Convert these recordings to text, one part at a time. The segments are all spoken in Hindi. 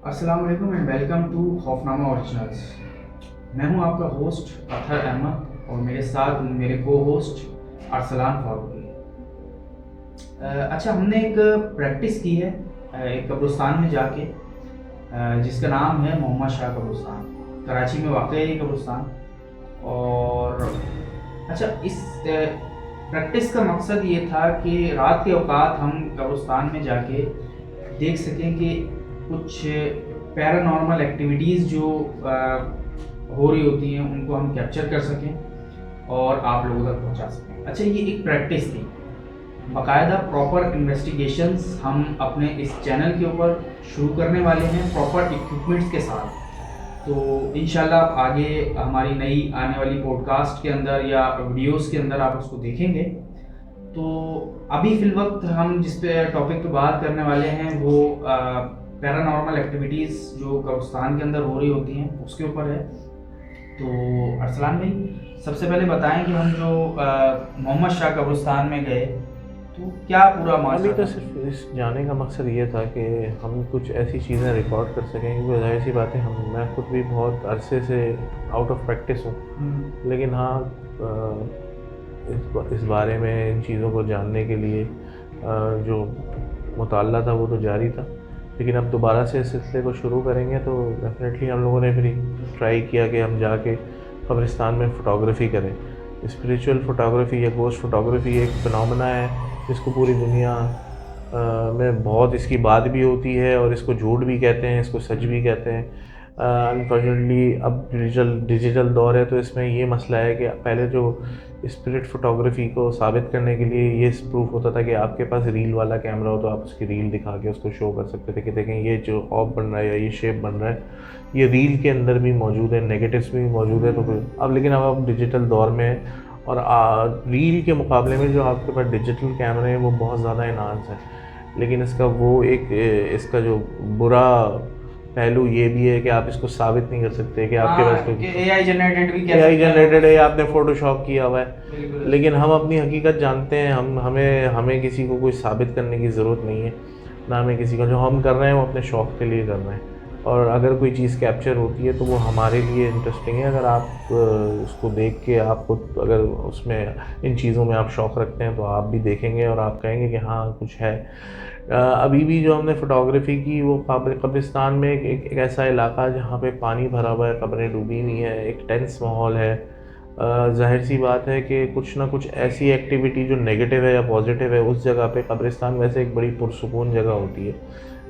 अस्सलाम वालेकुम एंड वेलकम टू खौफनामा ओरिजिनल्स। मैं हूं आपका होस्ट अतहर अहमद और मेरे साथ मेरे को होस्ट अरसलान फारूकी। अच्छा, हमने एक प्रैक्टिस की है एक कब्रिस्तान में जाके, जिसका नाम है मोहम्मद शाह कब्रिस्तान। कराची में वाक़ है ये कब्रिस्तान। और अच्छा, इस प्रैक्टिस का मकसद ये था कि रात के औकात हम कब्रिस्तान में जाके देख सकें कि कुछ पैरानॉर्मल एक्टिविटीज़ जो हो रही होती हैं उनको हम कैप्चर कर सकें और आप लोगों तक पहुंचा सकें। अच्छा, ये एक प्रैक्टिस थी। बाकायदा प्रॉपर इन्वेस्टिगेशंस हम अपने इस चैनल के ऊपर शुरू करने वाले हैं प्रॉपर इक्विपमेंट्स के साथ। तो इंशाल्लाह आगे हमारी नई आने वाली पॉडकास्ट के अंदर या वीडियोस के अंदर आप उसको देखेंगे। तो अभी फ़िल वक्त हम जिस पे टॉपिक पे बात करने वाले हैं वो पैरानॉर्मल एक्टिविटीज़ जो कब्रिस्तान के अंदर हो रही होती हैं उसके ऊपर है। तो अरसलान भाई, सबसे पहले बताएं कि हम जो मोहम्मद शाह कब्रिस्तान में गए तो क्या पूरा अभी माजरा तो था? सिर्फ इस जाने का मकसद ये था कि हम कुछ ऐसी चीज़ें रिकॉर्ड कर सकें, क्योंकि ज़ाहिर सी बात है मैं खुद भी बहुत अरसे से आउट ऑफ प्रैक्टिस हूँ। लेकिन हाँ, इस बारे में इन चीज़ों को जानने के लिए जो मुताल्ला था वो तो जारी था। लेकिन अब दोबारा से इस सिलसिले को शुरू करेंगे तो डेफ़िनेटली हम लोगों ने फिर ट्राई किया कि हम जाके कब्रिस्तान में फ़ोटोग्राफ़ी करें। स्पिरिचुअल फ़ोटोग्राफ़ी या गोस्ट फ़ोटोग्राफ़ी एक फ़िनोमेना है जिसको पूरी दुनिया में बहुत इसकी बात भी होती है, और इसको झूठ भी कहते हैं, इसको सच भी कहते हैं। अनफॉर्चुनेटली अब डिजिटल दौर है, तो इसमें ये मसला है कि पहले जो स्पिरिट फ़ोटोग्राफ़ी को साबित करने के लिए ये प्रूफ होता था कि आपके पास रील वाला कैमरा हो तो आप उसकी रील दिखा के उसको शो कर सकते थे कि देखें ये जो ऑफ बन रहा है या ये शेप बन रहा है ये रील के अंदर भी मौजूद है, नेगेटिव्स भी मौजूद है। तो फिर अब लेकिन अब आप डिजिटल दौर में हैं, और रील के मुकाबले में जो आपके पास डिजिटल कैमरे हैं वो बहुत ज़्यादा इन्हांस है। लेकिन इसका वो एक इसका जो बुरा पहलू ये भी है कि आप इसको साबित नहीं कर सकते कि आपके पास कि कोई एआई जनरेटेड भी कह एआई सकते हैं हम जनरेटेड है या इसको। आपने फ़ोटोशॉप किया हुआ है। बिल्कुल। लेकिन हम अपनी हकीकत जानते हैं, हमें हमें किसी को कोई साबित करने की ज़रूरत नहीं है, ना हमें किसी का। जो हम कर रहे हैं वो अपने शौक़ के लिए कर रहे हैं, और अगर कोई चीज़ कैप्चर होती है तो वो हमारे लिए इंटरेस्टिंग है। अगर आप उसको देख के आपको अगर उसमें इन चीज़ों में आप शौक़ रखते हैं तो आप भी देखेंगे और आप कहेंगे कि हाँ कुछ है। अभी भी जो हमने फ़ोटोग्राफ़ी की वो कब्रिस्तान में एक ऐसा इलाका जहाँ पे पानी भरा हुआ है, कब्रें डूबी हुई हैं, एक टेंस माहौल है। ज़ाहिर सी बात है कि कुछ ना कुछ ऐसी एक्टिविटी जो नेगेटिव है या पॉजिटिव है उस जगह पे। कब्रिस्तान वैसे एक बड़ी पुरसुकून जगह होती है,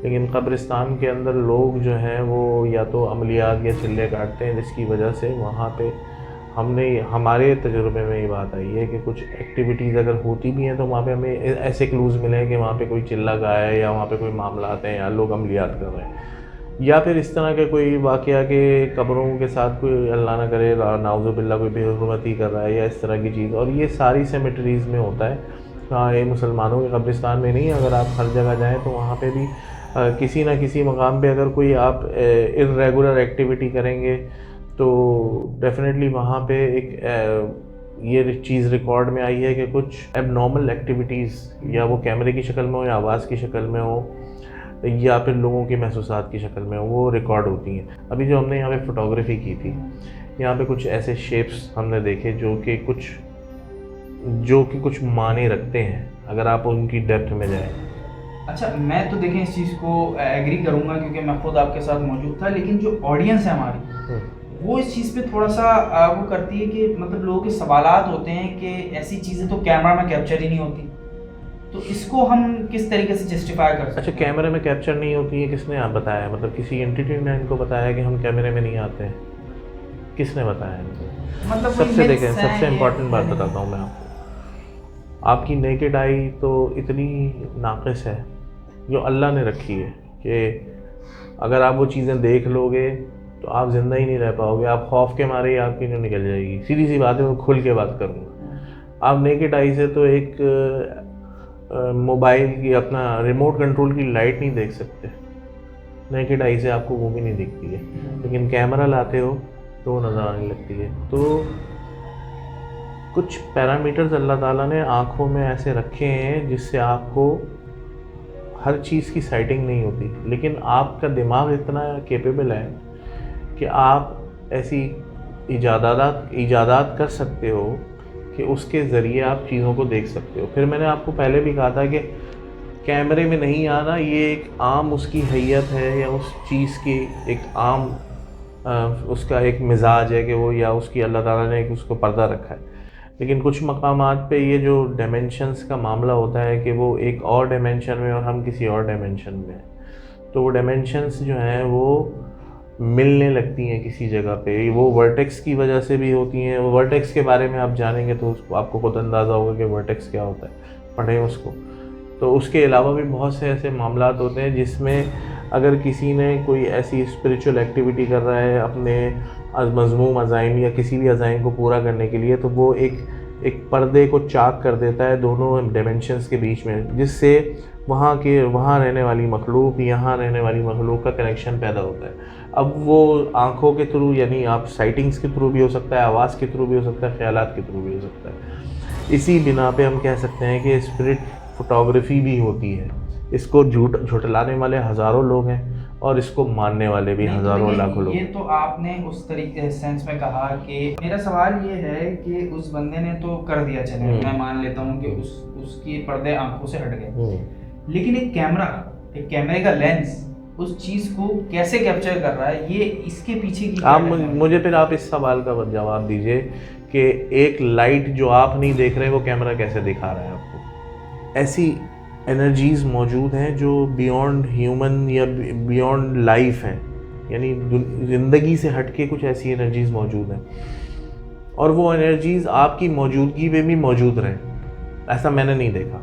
लेकिन कब्रिस्तान के अंदर लोग जो हैं वो या तो अमलियात या चिल्ले काटते हैं, जिसकी वजह से वहाँ पे हमारे तजुर्बे में ये बात आई है कि कुछ एक्टिविटीज़ अगर होती भी हैं तो वहाँ पे हमें ऐसे क्लूज़ मिले हैं कि वहाँ पे कोई चिल्ला गाया है या वहाँ पे कोई मामलात हैं या लोग अमलियात कर रहे हैं, या फिर इस तरह के कोई वाक़या के कब्रों के साथ कोई अल्लाह ना करे नाउज़ुबिल्लाह कोई बेहुरमती कर रहा है या इस तरह की चीज़। और ये सारी सेमेटरीज़ में होता है। हाँ, ये मुसलमानों के कब्रिस्तान में नहीं, अगर आप हर जगह जाएँ तो वहाँ पे भी किसी न किसी मकाम पे अगर कोई आप इर्रेगुलर एक्टिविटी करेंगे तो डेफ़िनेटली वहाँ पे ये चीज़ रिकॉर्ड में आई है कि कुछ एबनॉर्मल एक्टिविटीज़ या वो कैमरे की शक्ल में हो या आवाज़ की शक्ल में हो या फिर लोगों की महसूसात की शक्ल में हो, वो रिकॉर्ड होती हैं। अभी जो हमने यहाँ पे फ़ोटोग्राफ़ी की थी, यहाँ पे कुछ ऐसे शेप्स हमने देखे जो कि कुछ मायने रखते हैं अगर आप उनकी डेप्थ में जाएँ। अच्छा, मैं तो देखें इस चीज़ को एग्री करूँगा क्योंकि मैं खुद आपके साथ मौजूद था, लेकिन जो ऑडियंस है हमारी वो इस चीज़ पे थोड़ा सा वो करती है कि मतलब लोगों के सवालात होते हैं कि ऐसी चीज़ें तो कैमरा में कैप्चर ही नहीं होती, तो इसको हम किस तरीके से जस्टिफाई कर अच्छा, सकते हैं? कैमरे में कैप्चर नहीं होती है, किसने आप बताया? मतलब किसी एंटिटी ने इनको बताया कि हम कैमरे में नहीं आते हैं? किसने बताया इनको? मतलब वही सबसे देखें, मिथ्स हैं सबसे ये इम्पॉर्टेंट बात फैले हैं। बताता हूँ मैं आपको। आपकी नेकेड आई तो इतनी नाक़िस है जो अल्लाह ने रखी है कि अगर आप वो चीज़ें देख लोगे तो आप ज़िंदा ही नहीं रह पाओगे। आप खौफ के मारे ही आपकी नींद निकल जाएगी। सीधी सी बात है, मैं खुल के बात करूँगा। आप नेकेड आई से तो एक मोबाइल की अपना रिमोट कंट्रोल की लाइट नहीं देख सकते। नेकेड आई से आपको वो भी नहीं दिखती है, लेकिन कैमरा लाते हो तो वो नज़र आने लगती है। तो कुछ पैरामीटर्स अल्लाह ताला ने आँखों में ऐसे रखे हैं जिससे आपको हर चीज़ की साइटिंग नहीं होती, लेकिन आपका दिमाग इतना कैपेबल है कि आप ऐसी इजादात कर सकते हो कि उसके ज़रिए आप चीज़ों को देख सकते हो। फिर मैंने आपको पहले भी कहा था कि कैमरे में नहीं आना ये एक आम उसकी हैयत है, या उस चीज़ की एक आम उसका एक मिजाज है कि वो, या उसकी अल्लाह ताला ने एक उसको पर्दा रखा है। लेकिन कुछ मकामात पे ये जो डायमेंशंस का मामला होता है कि वो एक और डायमेंशन में और हम किसी और डायमेंशन में हैं, तो वो डायमेंशंस जो हैं वो मिलने लगती हैं किसी जगह पे। वो वर्टेक्स की वजह से भी होती हैं। वो वर्टेक्स के बारे में आप जानेंगे तो उसको आपको खुद अंदाज़ा होगा कि वर्टेक्स क्या होता है, पढ़ें उसको। तो उसके अलावा भी बहुत से ऐसे मामलात होते हैं जिसमें अगर किसी ने कोई ऐसी स्पिरिचुअल एक्टिविटी कर रहा है अपने मज़मूम अज़ाइम या किसी भी अज़ाइम को पूरा करने के लिए, तो वो एक पर्दे को चाक कर देता है दोनों डायमेंशंस के बीच में, जिससे वहाँ रहने वाली मखलूक, यहाँ रहने वाली मखलूक का कनेक्शन पैदा होता है। अब वो आँखों के थ्रू, यानी आप साइटिंग्स के थ्रू भी हो सकता है, आवाज़ के थ्रू भी हो सकता है, ख़यालात के थ्रू भी हो सकता है। इसी बिना पे हम कह सकते हैं कि स्पिरिट फोटोग्राफी भी होती है। इसको झुठलाने वाले हज़ारों लोग हैं और इसको मानने वाले भी नहीं, तो हज़ारों देखिए, लाखों लोग ये हैं। तो आपने उस तरीके सेंस में कहा कि मेरा सवाल ये है कि उस बंदे ने तो कर दिया, चले मैं मान लेता हूँ कि उसकी पर्दे आंखों से हट गए, लेकिन एक कैमरे का लेंस उस चीज को कैसे कैप्चर कर रहा है, ये इसके पीछे की क्या आप टेक्नोलॉजी? मुझे फिर आप इस सवाल का जवाब दीजिए कि एक लाइट जो आप नहीं देख रहे वो कैमरा कैसे दिखा रहा है आपको? ऐसी एनर्जीज़ मौजूद हैं जो बियॉन्ड ह्यूमन या बियॉन्ड लाइफ हैं, यानी ज़िंदगी से हट के कुछ ऐसी एनर्जीज़ मौजूद हैं, और वो एनर्जीज़ आपकी मौजूदगी में भी मौजूद रहें, ऐसा मैंने नहीं देखा।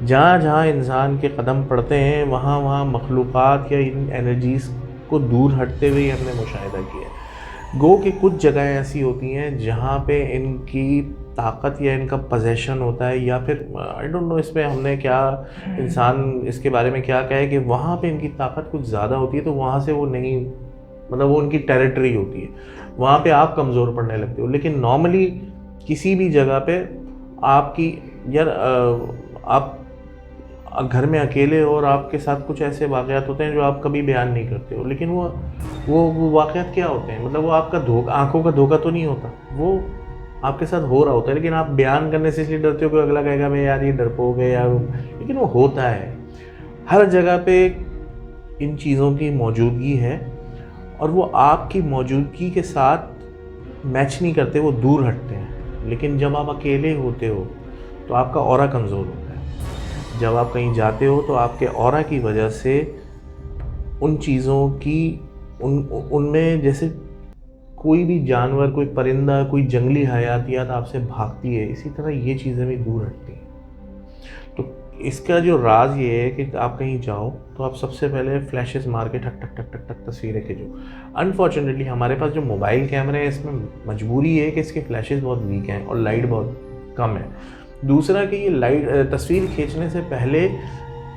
जहाँ जहाँ इंसान के कदम पड़ते हैं वहाँ वहाँ मखलूक़ात या इन एनर्जीज़ को दूर हटते हुए हमने मुशाहिदा किया है। गो कि कुछ जगहें ऐसी होती हैं जहाँ पे इनकी ताकत या इनका पोजेशन होता है, या फिर आई डोंट नो इसमें हमने क्या, इंसान इसके बारे में क्या कहा है कि वहाँ पे इनकी ताकत कुछ ज़्यादा होती है, तो वहाँ से वो नहीं, मतलब वो उनकी टेरिटरी होती है, वहाँ पे आप कमज़ोर पड़ने लगते हो। लेकिन नॉर्मली किसी भी जगह पे आपकी यार आप घर में अकेले हो और आपके साथ कुछ ऐसे वाक़यात होते हैं जो आप कभी बयान नहीं करते हो, लेकिन वो वाक़यात क्या होते हैं, मतलब वो आपका आँखों का धोखा तो नहीं होता, वो आपके साथ हो रहा होता है, लेकिन आप बयान करने से इसलिए डरते हो कि अगला कहेगा भाई यार ये डरपोक है यार, लेकिन वो होता है। हर जगह पे इन चीज़ों की मौजूदगी है और वो आपकी मौजूदगी के साथ मैच नहीं करते, वो दूर हटते हैं। लेकिन जब आप अकेले होते हो तो आपका ऑरा कमज़ोर होता है। जब आप कहीं जाते हो तो आपके ऑरा की वजह से उन चीज़ों की उनमें जैसे कोई भी जानवर, कोई परिंदा, कोई जंगली हयातियात आपसे भागती है, इसी तरह ये चीज़ें भी दूर हटती हैं। तो इसका जो राज ये है कि आप कहीं जाओ तो आप सबसे पहले फ्लैशेस मार के ठक ठक ठक ठक ठक तस्वीरें खींचो। अनफॉर्चुनेटली हमारे पास जो मोबाइल कैमरे हैं इसमें मजबूरी है कि इसके फ्लैशेस बहुत वीक हैं और लाइट बहुत कम है। दूसरा कि ये लाइट तस्वीर खींचने से पहले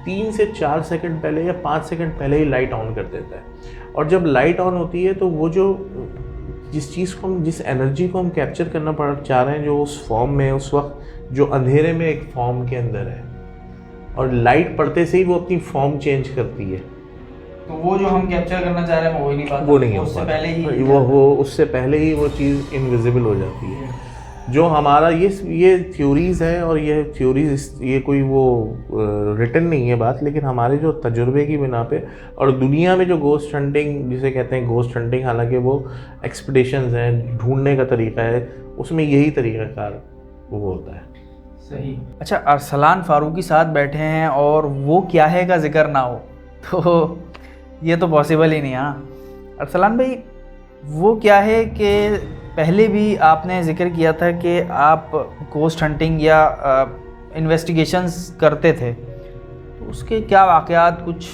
3 से 4 सेकंड पहले या 5 सेकंड पहले ही लाइट ऑन कर देता है, और जब लाइट ऑन होती है तो वो जो जिस एनर्जी को हम कैप्चर करना चाह रहे हैं, जो उस फॉर्म में उस वक्त जो अंधेरे में एक फॉर्म के अंदर है, और लाइट पड़ते से ही वो अपनी फॉर्म चेंज करती है, तो वो जो हम कैप्चर करना चाह रहे हैं वो ही नहीं पाता, वो नहीं हो उससे पाता। पहले ही वो उससे पहले ही वो चीज़ इनविजिबल हो जाती है। जो हमारा ये थ्योरीज़ हैं, और ये थ्योरीज ये कोई वो रिटन नहीं है बात, लेकिन हमारे जो तजुर्बे की बिना पे, और दुनिया में जो गोस्ट हंटिंग जिसे कहते हैं, गोस्ट हंटिंग हालांकि वो एक्सपीडिशंस हैं, ढूंढने का तरीका है, उसमें यही तरीक़ाकार वो होता है। सही। अच्छा, अरसलान फारूकी साथ बैठे हैं और वो क्या है का जिक्र ना हो तो ये तो पॉसिबल ही नहीं। हाँ अरसलान भाई, वो क्या है कि पहले भी आपने जिक्र किया था कि आप गोस्ट हंटिंग या इन्वेस्टिगेशंस करते थे, तो उसके क्या वाक़यात कुछ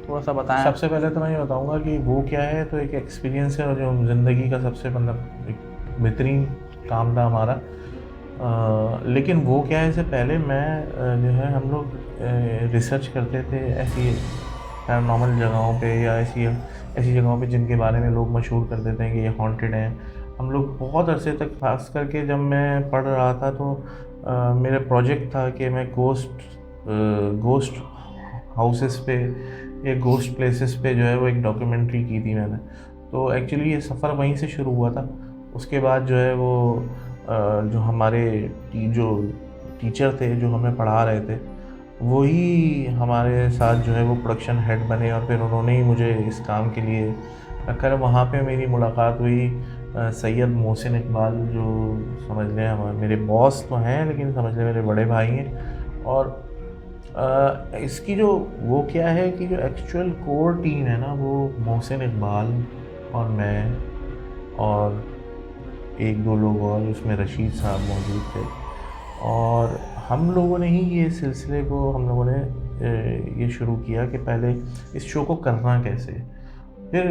थोड़ा सा बताएं। सबसे पहले तो मैं ये बताऊंगा कि वो क्या है, तो एक एक्सपीरियंस है और जो ज़िंदगी का सबसे मतलब एक बेहतरीन काम था हमारा। लेकिन वो क्या है, इससे पहले मैं जो है हम लोग रिसर्च करते थे ऐसी पैरानॉर्मल जगहों पे, या ऐसी जगहों पे जिनके बारे में लोग मशहूर कर देते हैं कि ये हॉन्टेड हैं। हम लोग बहुत अरसे तक, खास करके जब मैं पढ़ रहा था तो मेरा प्रोजेक्ट था कि मैं गोस्ट हाउसेस पे या घोस्ट प्लेसेस पे जो है वो एक डॉक्यूमेंट्री की थी मैंने। तो एक्चुअली ये सफ़र वहीं से शुरू हुआ था। उसके बाद जो है वो जो हमारे जो टीचर थे जो हमें पढ़ा रहे थे वही हमारे साथ जो है वो प्रोडक्शन हेड बने, और फिर उन्होंने ही मुझे इस काम के लिए रखा। वहाँ पे मेरी मुलाकात हुई सैयद मोहसिन इकबाल, जो समझ लें हमारे मेरे बॉस तो हैं लेकिन समझ लें मेरे बड़े भाई हैं। और इसकी जो वो क्या है कि जो एक्चुअल कोर टीम है ना वो मोहसिन इकबाल और मैं और एक दो लोग और, उसमें रशीद साहब मौजूद थे। और हम लोगों ने ही ये सिलसिले को हम लोगों ने ये शुरू किया कि पहले इस शो को करना कैसे, फिर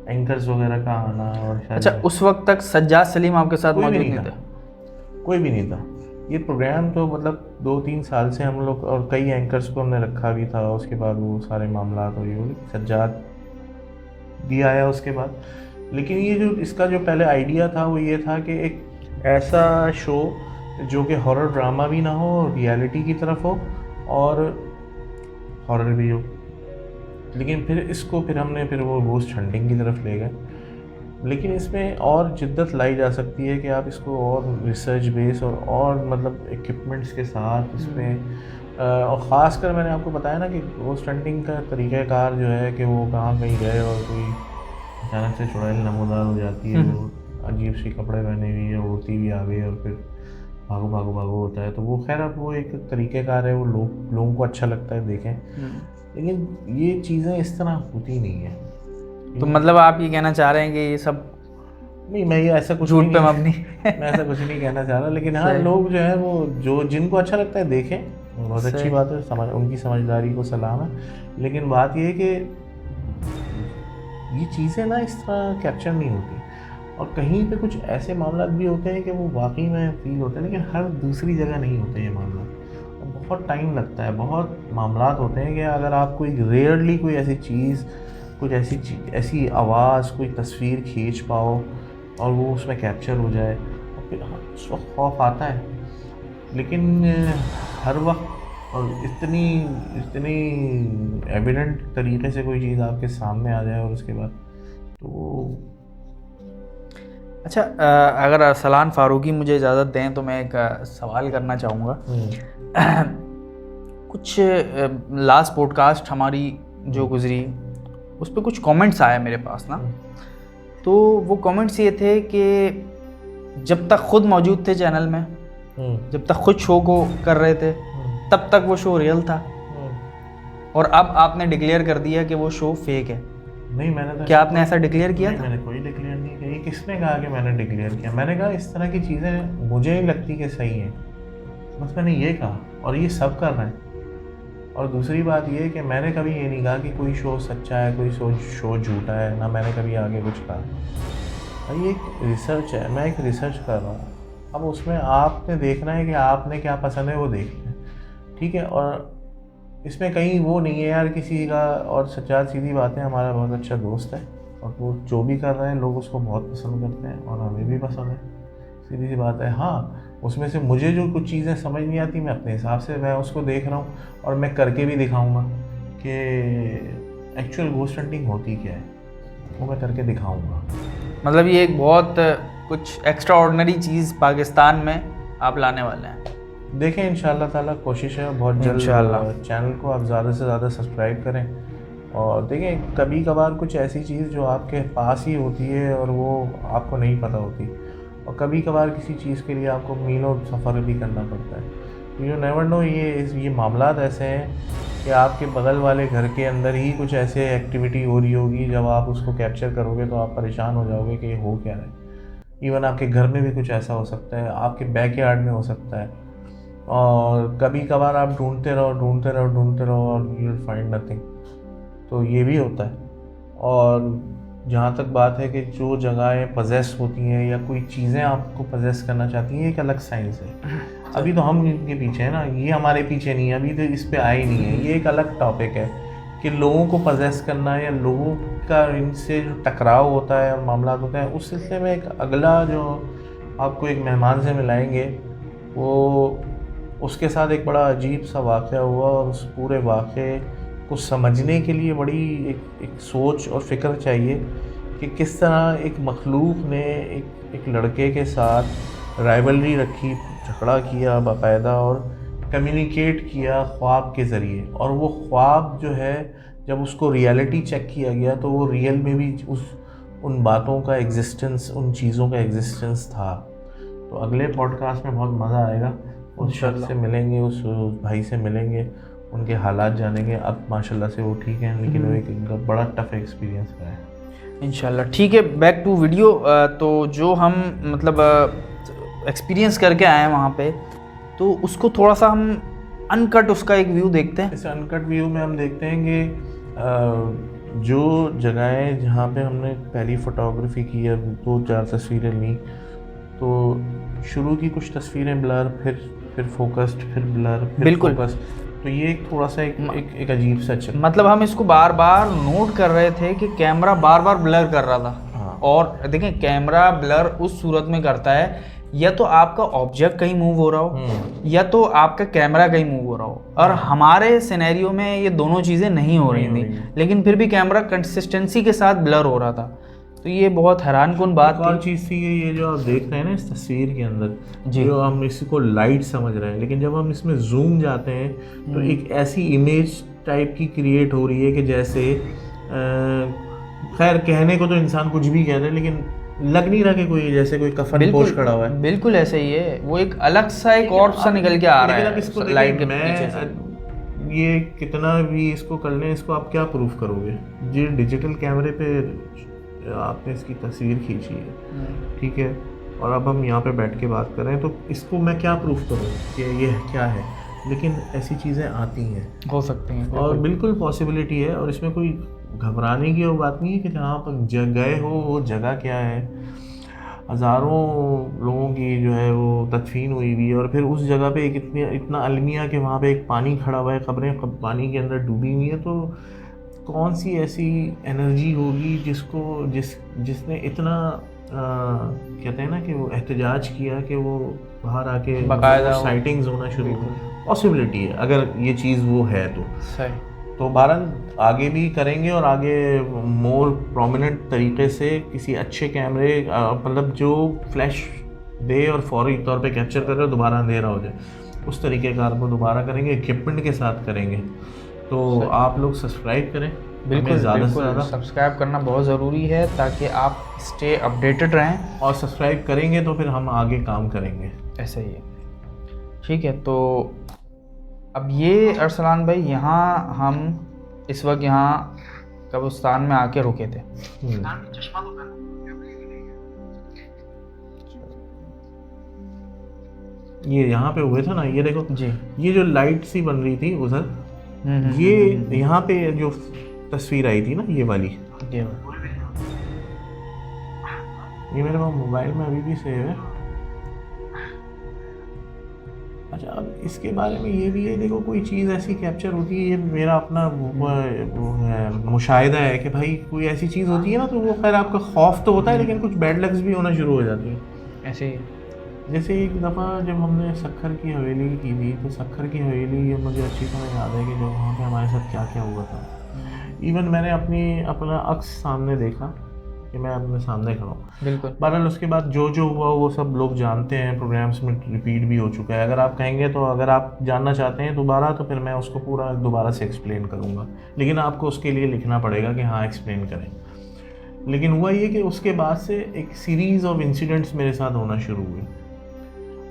एंकर्स वगैरह का आना। और शायद अच्छा, उस वक्त तक सज्जाद सलीम आपके साथ कोई भी मौजूद नहीं नहीं था, थे? कोई भी नहीं था। ये प्रोग्राम तो मतलब 2-3 साल से हम लोग, और कई एंकर्स को हमने रखा भी था। उसके बाद वो सारे मामला हुए, सज्जाद भी आया उसके बाद। लेकिन ये जो इसका जो पहले आइडिया था वो ये था कि एक ऐसा शो जो कि हॉरर ड्रामा भी ना हो, रियलिटी की तरफ हो और हॉरर भी हो। लेकिन फिर हमने वो घोस्ट हंटिंग की तरफ ले गए। लेकिन इसमें और जिद्दत लाई जा सकती है कि आप इसको और रिसर्च बेस और मतलब इक्विपमेंट्स के साथ इसमें और ख़ासकर मैंने आपको बताया ना कि घोस्ट हंटिंग का तरीक़ाकार जो है कि वो कहाँ कहीं गए और कोई अचानक से चुड़ैल नमोदार हो जाती है, वो अजीब सी कपड़े पहने हुई है, उड़ती भी आ गई और फिर भागो भागो भागो होता है। तो वो खैर अब वो एक तरीक़ेकार है, वो लोगों को अच्छा लगता है देखें। लेकिन ये चीज़ें इस तरह होती नहीं है। तो मतलब आप ये कहना चाह रहे हैं कि ये सब नहीं, मैं ये ऐसा कुछ झूठ नहीं पे मबनी मैं ऐसा कुछ नहीं कहना चाह रहा। लेकिन हाँ, लोग जो है वो जो जिनको अच्छा लगता है देखें, बहुत अच्छी बात है, उनकी समझदारी को सलाम है। लेकिन बात ये है कि ये चीज़ें ना इस तरह कैप्चर नहीं होती, और कहीं पे कुछ ऐसे मामला भी होते हैं कि वो वाकई में फील होते हैं, लेकिन हर दूसरी जगह नहीं होते ये मामला। बहुत टाइम लगता है, बहुत मामलात होते हैं कि अगर आप कोई रेयरली कोई ऐसी चीज़, कुछ ऐसी आवाज़, कोई तस्वीर खींच पाओ और वो उसमें कैप्चर हो जाए, और फिर उस वक्त खौफ आता है। लेकिन हर वक्त और इतनी एविडेंट तरीके से कोई चीज़ आपके सामने आ जाए और उसके बाद तो अच्छा, अगर अरसलान फ़ारूकी मुझे इजाज़त दें तो मैं एक सवाल करना चाहूँगा। कुछ लास्ट पॉडकास्ट हमारी जो गुज़री उस पर कुछ कमेंट्स आए मेरे पास ना, तो वो कमेंट्स ये थे कि जब तक खुद मौजूद थे चैनल में, जब तक खुद शो को कर रहे थे, तब तक वो शो रियल था, और अब आपने डिक्लेयर कर दिया कि वो शो फेक है। नहीं, मैंने तो क्या आपने ऐसा डिक्लेयर किया था? मैंने कोई डिक्लेयर नहीं किया। किसने कहा कि मैंने डिक्लेयर किया? मैंने कहा इस तरह की चीज़ें मुझे नहीं लगती कि सही हैं, बस मैंने ये कहा, और ये सब कर रहे हैं। और दूसरी बात ये है कि मैंने कभी ये नहीं कहा कि कोई शो सच्चा है, कोई शो झूठा है, ना मैंने कभी आगे कुछ कहा। ये एक रिसर्च है, मैं एक रिसर्च कर रहा हूँ। अब उसमें आपने देखना है कि आपने क्या पसंद है वो देखना है, ठीक है। और इसमें कहीं वो नहीं है यार किसी का। और सच्चाई सीधी बात है, हमारा बहुत अच्छा दोस्त है और वो जो भी कर रहे हैं लोग उसको बहुत पसंद करते हैं और हमें भी पसंद है, सीधी सी बात है। हाँ, उसमें से मुझे जो कुछ चीज़ें समझ नहीं आती, मैं अपने हिसाब से मैं उसको देख रहा हूँ, और मैं करके भी दिखाऊंगा कि एक्चुअल घोस्ट हंटिंग होती क्या है, वो मैं करके दिखाऊंगा। मतलब ये एक बहुत कुछ एक्स्ट्रा ऑर्डिनरी चीज़ पाकिस्तान में आप लाने वाले हैं। देखें, इंशाल्लाह ताला कोशिश है बहुत जल्द चैनल को आप ज़्यादा से ज़्यादा सब्सक्राइब करें। और देखें, कभी कभार कुछ ऐसी चीज़ जो आपके पास ही होती है और वो आपको नहीं पता होती, और कभी कभार किसी चीज़ के लिए आपको मीलों सफ़र भी करना पड़ता है। यू नेवर नो, ये मामलात ऐसे हैं कि आपके बगल वाले घर के अंदर ही कुछ ऐसे एक्टिविटी हो रही होगी, जब आप उसको कैप्चर करोगे तो आप परेशान हो जाओगे कि ये हो क्या रहा है। इवन आपके घर में भी कुछ ऐसा हो सकता है, आपके बैकयार्ड में हो सकता है, और कभी कभार आप ढूंढते रहो और यू विल फाइंड नथिंग। तो ये भी होता है। और जहाँ तक बात है कि जो जगहें पजेस होती हैं या कोई चीज़ें आपको पजेस करना चाहती हैं, एक अलग साइंस है। अभी तो हम इनके पीछे हैं ना, ये हमारे पीछे नहीं है, अभी तो इस पे आए नहीं है। ये एक अलग टॉपिक है कि लोगों को पजेस करना या लोगों का इनसे जो टकराव होता है और मामला होता है, उस सिलसिले में एक अगला जो आपको एक मेहमान से मिलाएंगे, वो उसके साथ एक बड़ा अजीब सा वाक़या हुआ, और उस पूरे वाक़े को समझने के लिए बड़ी एक सोच और फिक्र चाहिए कि किस तरह एक मखलूक ने एक लड़के के साथ राइवलरी रखी, झगड़ा किया बाकायदा और कम्युनिकेट किया ख्वाब के ज़रिए। और वो ख्वाब जो है जब उसको रियलिटी चेक किया गया तो वो रियल में भी उन बातों का एग्जिस्टेंस, उन चीज़ों का एग्जिस्टेंस था। तो अगले पॉडकास्ट में बहुत मज़ा आएगा, उस शख्स से मिलेंगे, उस भाई से मिलेंगे, उनके हालात जानेंगे। अब माशाल्लाह से वो ठीक हैं, लेकिन वो एक बड़ा टफ एक्सपीरियंस रहा है। इंशाल्लाह। ठीक है, बैक टू वीडियो। तो जो हम मतलब एक्सपीरियंस करके आए हैं वहाँ पे, तो उसको थोड़ा सा हम अनकट उसका एक व्यू देखते हैं। इस अनकट व्यू में हम देखते हैं कि जो जगहें जहाँ पे हमने पहली फ़ोटोग्राफी की है, 2-4 तस्वीरें ली, तो शुरू की कुछ तस्वीरें ब्लर, फिर फोकस्ड, फिर ब्लर, फिर फोकस्ड। तो ये एक थोड़ा सा एक अजीब सा चल, मतलब हम इसको बार बार नोट कर रहे थे कि कैमरा बार बार ब्लर कर रहा था। हाँ। और देखें, कैमरा ब्लर उस सूरत में करता है या तो आपका ऑब्जेक्ट कहीं मूव हो रहा हो या तो आपका कैमरा कहीं मूव हो रहा हो। और हमारे सिनेरियो में ये दोनों चीज़ें नहीं हो रही थी, लेकिन फिर भी कैमरा कंसिस्टेंसी के साथ ब्लर हो रहा था। तो ये बहुत हैरानकुन बात थी। और चीज़ थी ये जो आप देख रहे हैं ना इस तस्वीर के अंदर, जो हम इसको लाइट समझ रहे हैं, लेकिन जब हम इसमें जूम जाते हैं तो एक ऐसी इमेज टाइप की क्रिएट हो रही है कि जैसे खैर कहने को तो इंसान कुछ भी कह रहे हैं, लेकिन लग नहीं रहा कि कोई जैसे कोई कफन पोश खड़ा हुआ है। बिल्कुल ऐसे ही है, वो एक अलग सा एक और सा निकल के आ रहा है लाइट के पीछे से। ये कितना भी इसको कर लें, इसको आप क्या प्रूफ करोगे? ये डिजिटल कैमरे पे आपने इसकी तस्वीर खींची है, ठीक है, और अब हम यहाँ पे बैठ के बात कर रहे हैं, तो इसको मैं क्या प्रूफ करूँ कि ये क्या है? लेकिन ऐसी चीज़ें आती हैं, हो सकती हैं, और बिल्कुल पॉसिबिलिटी है, और इसमें कोई घबराने की वो बात नहीं है कि जहाँ पर गए हो वो जगह क्या है। हज़ारों लोगों की जो है वो तदफीन हुई हुई है, और फिर उस जगह पे एक इतना अलमिया कि वहाँ पे एक पानी खड़ा हुआ है, खबरें पानी के अंदर डूबी हुई है। तो कौन सी ऐसी एनर्जी होगी जिसने इतना कहते हैं ना कि वो एहतजाज किया कि वो बाहर आके बाकायदा साइटिंग्स होना शुरू हो। पॉसिबिलिटी है अगर ये चीज़ वो है तो सही। तो बहरहाल आगे भी करेंगे, और आगे मोर प्रोमिनेंट तरीके से किसी अच्छे कैमरे मतलब जो फ्लैश दे और फौरी तौर पे कैप्चर कर रहे हो, दोबारा अंधेरा हो जाए, उस तरीके कार को दोबारा करेंगे, इक्विपमेंट के साथ करेंगे। तो आप लोग सब्सक्राइब करें, बिल्कुल ज़्यादा से ज़्यादा सब्सक्राइब करना बहुत ज़रूरी है ताकि आप स्टे अपडेटेड रहें, और सब्सक्राइब करेंगे तो फिर हम आगे काम करेंगे। ऐसा ही है। ठीक है, तो अब ये अरसलान भाई, यहाँ हम इस वक्त यहाँ कब्रिस्तान में आके रुके थे। ये यहाँ पे हुए थे ना, ये देखो जी, ये जो लाइट सी बन रही थी उधर, ये यहाँ पे जो तस्वीर आई थी ना, ये वाली, ये मेरे पास मोबाइल में अभी भी सेव है। अच्छा, अब इसके बारे में ये भी है, देखो कोई चीज़ ऐसी कैप्चर होती है, ये मेरा अपना मुशाहिदा है कि भाई कोई ऐसी चीज़ होती है ना, तो वो खैर आपका खौफ तो होता है, लेकिन कुछ बैड लक्स भी होना शुरू हो जाती है। ऐसे ही जैसे एक दफ़ा जब हमने सक्खर की हवेली की थी, तो सक्खर की हवेली ये मुझे अच्छी तरह याद है कि जब वहाँ पे हमारे साथ क्या क्या हुआ था। इवन मैंने अपना अक्स सामने देखा कि मैं अपने सामने खड़ा हूँ। बिल्कुल। बहरहाल उसके बाद जो हुआ वो सब लोग जानते हैं, प्रोग्राम्स में रिपीट भी हो चुका है। अगर आप कहेंगे तो, अगर आप जानना चाहते हैं दोबारा, तो फिर मैं उसको पूरा दोबारा से एक्सप्लेन करूँगा, लेकिन आपको उसके लिए लिखना पड़ेगा कि हाँ एक्सप्लेन करें। लेकिन हुआ ये कि उसके बाद से एक सीरीज़ ऑफ इंसिडेंट्स मेरे साथ होना शुरू हुए,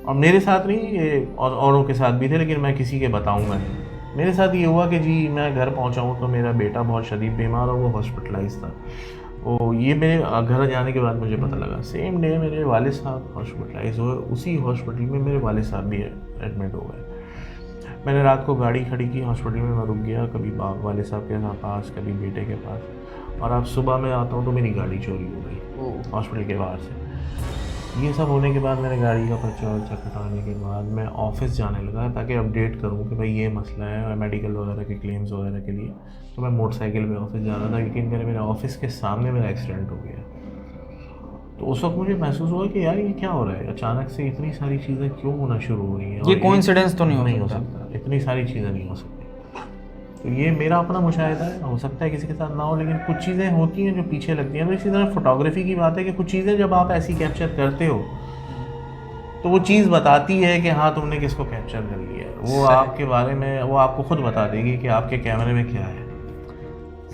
और मेरे साथ नहीं, ये औरों के साथ भी थे, लेकिन मैं किसी के बताऊँगा नहीं। मेरे साथ ये हुआ कि जी मैं घर पहुँचा हूँ तो मेरा बेटा बहुत शदीद बीमार और वो हॉस्पिटलाइज था। वो ये मेरे घर जाने के बाद मुझे पता लगा। सेम डे मेरे वालिद साहब हॉस्पिटलाइज हुए, उसी हॉस्पिटल में मेरे वालिद साहब भी एडमिट हो गए। मैंने रात को गाड़ी खड़ी की हॉस्पिटल में, मैं रुक गया, कभी वालिद साहब के पास, कभी बेटे के पास, और अब सुबह में आता हूँ तो मेरी गाड़ी चोरी हो गई हॉस्पिटल के बाहर से। ये सब होने के बाद मैंने गाड़ी का पर्चा वर्चा कटाने के बाद मैं ऑफ़िस जाने लगा ताकि अपडेट करूँ कि भाई ये मसला है मेडिकल वगैरह के क्लेम्स वगैरह के लिए। तो मैं मोटरसाइकिल पे ऑफ़िस जा रहा था, लेकिन मेरे ऑफ़िस के सामने मेरा एक्सीडेंट हो गया। तो उस वक्त मुझे महसूस हुआ कि यार ये क्या हो रहा है, अचानक से इतनी सारी चीज़ें क्यों होना शुरू हो रही हैं। ये कोइंसिडेंस तो नहीं हो सकता, इतनी सारी चीज़ें नहीं हो सकती। तो ये मेरा अपना मुशाहिदा है, हो सकता है किसी के साथ ना हो, लेकिन कुछ चीज़ें होती हैं जो पीछे लगती हैं। तो इसी तरह फोटोग्राफी की बात है कि कुछ चीज़ें जब आप ऐसी कैप्चर करते हो तो वो चीज़ बताती है कि हाँ तुमने किसको कैप्चर कर लिया है। वो सही। आपके बारे में, वो आपको खुद बता देगी कि आपके कैमरे में क्या है।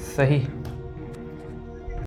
सही।